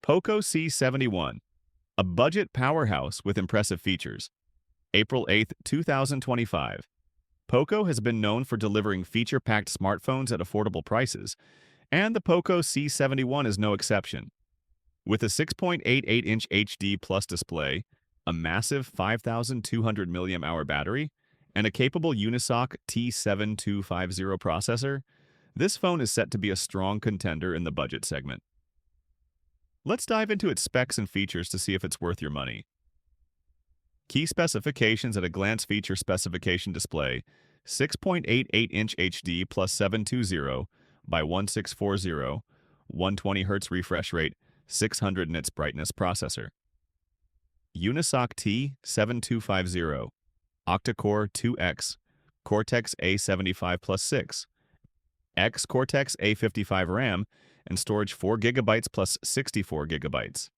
POCO C71, a budget powerhouse with impressive features. April 8, 2025. POCO has been known for delivering feature-packed smartphones at affordable prices, and the POCO C71 is no exception. With a 6.88-inch HD Plus display, a massive 5,200 mAh battery, and a capable Unisoc T7250 processor, this phone is set to be a strong contender in the budget segment. Let's dive into its specs and features to see if it's worth your money. Key specifications at a glance: feature specification display, 6.88-inch HD plus 720 by 1640, 120 Hz refresh rate, 600 nits brightness processor. Unisoc T7250, Octa-core 2X, Cortex A75 plus 6, X Cortex A55 RAM, and storage 4 GB plus 64 GB.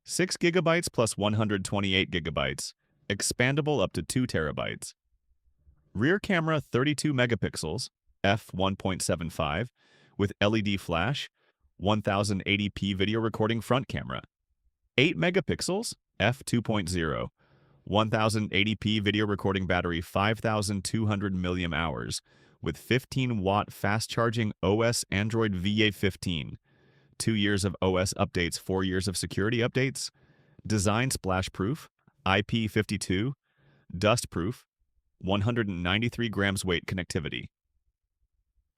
6 GB plus 128 GB, expandable up to 2 TB. Rear camera 32 megapixels, f1.75, with LED flash, 1080p video recording front camera. 8 megapixels, f2.0, 1080p video recording battery, 5,200 mAh, with 15-watt fast-charging OS Android VA15, 2 years of OS updates, 4 years of security updates, design splash-proof, IP52, dust-proof, 193 grams weight connectivity.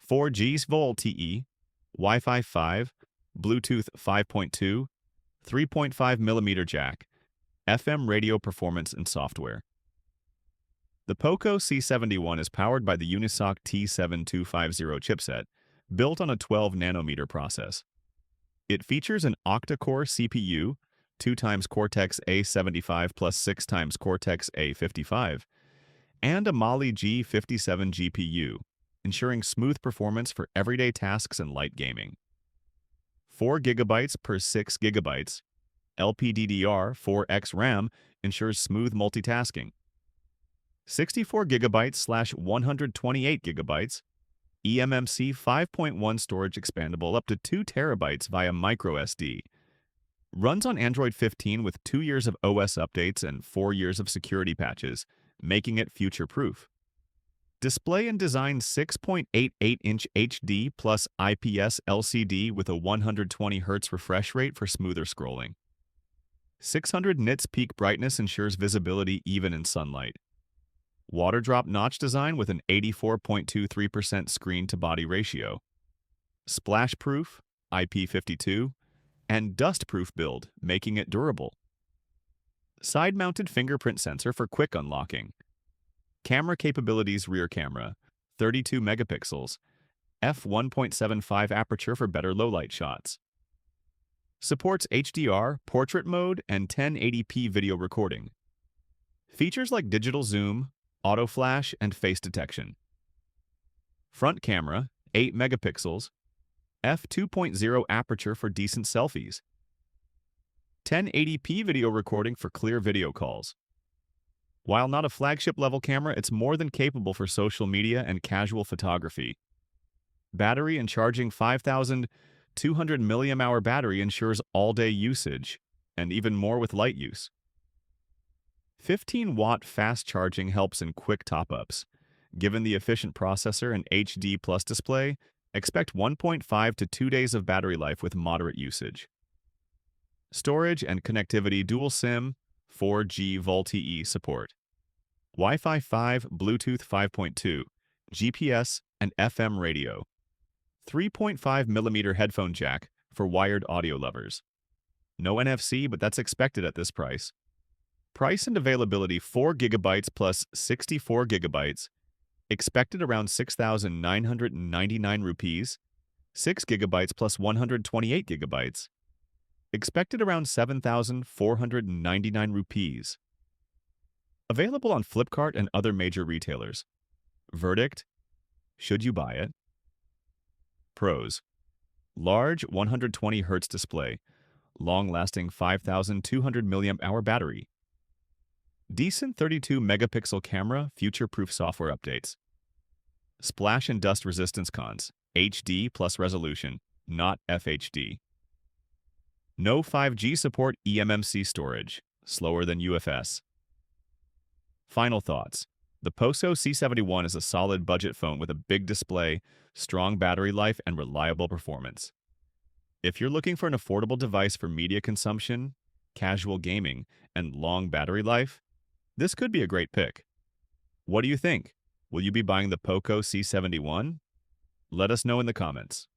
4G VoLTE, Wi-Fi 5, Bluetooth 5.2, 3.5mm jack, FM radio performance and software. The POCO C71 is powered by the Unisoc T7250 chipset, built on a 12-nanometer process. It features an octa-core CPU, 2x Cortex A75 plus 6x Cortex A55, and a Mali G57 GPU, ensuring smooth performance for everyday tasks and light gaming. 4 GB per 6 GB, LPDDR4X RAM ensures smooth multitasking. 64 GB / 128 GB, eMMC 5.1 storage expandable up to 2 TB via microSD. Runs on Android 15 with 2 years of OS updates and 4 years of security patches, making it future-proof. Display and design: 6.88-inch HD plus IPS LCD with a 120 Hz refresh rate for smoother scrolling. 600 nits peak brightness ensures visibility even in sunlight. Water drop notch design with an 84.23% screen-to-body ratio. Splash-proof, IP52, and dust-proof build, making it durable. Side-mounted fingerprint sensor for quick unlocking. Camera capabilities: rear camera, 32 megapixels, f1.75 aperture for better low-light shots. Supports HDR, portrait mode, and 1080p video recording. Features like digital zoom, auto flash, and face detection. Front camera, 8 megapixels, f2.0 aperture for decent selfies. 1080p video recording for clear video calls. While not a flagship-level camera, it's more than capable for social media and casual photography. Battery and charging: 5,200 mAh battery ensures all-day usage, and even more with light use. 15-watt fast charging helps in quick top-ups. Given the efficient processor and HD Plus display, expect 1.5 to 2 days of battery life with moderate usage. Storage and connectivity: dual SIM, 4G VoLTE support. Wi-Fi 5, Bluetooth 5.2, GPS, and FM radio. 3.5mm headphone jack for wired audio lovers. No NFC, but that's expected at this price. Price and availability: 4 GB plus 64 GB, expected around 6,999 rupees, 6 GB plus 128 GB, expected around 7,499 rupees. Available on Flipkart and other major retailers. Verdict: should you buy it? Pros: large 120 Hz display, long-lasting 5,200 mAh battery. Decent 32 megapixel camera, future-proof software updates. Splash and dust resistance: cons: HD plus resolution, not FHD. No 5G support eMMC storage, slower than UFS. Final thoughts. The POCO C71 is a solid budget phone with a big display, strong battery life, and reliable performance. If you're looking for an affordable device for media consumption, casual gaming, and long battery life, this could be a great pick. What do you think? Will you be buying the POCO C71? Let us know in the comments.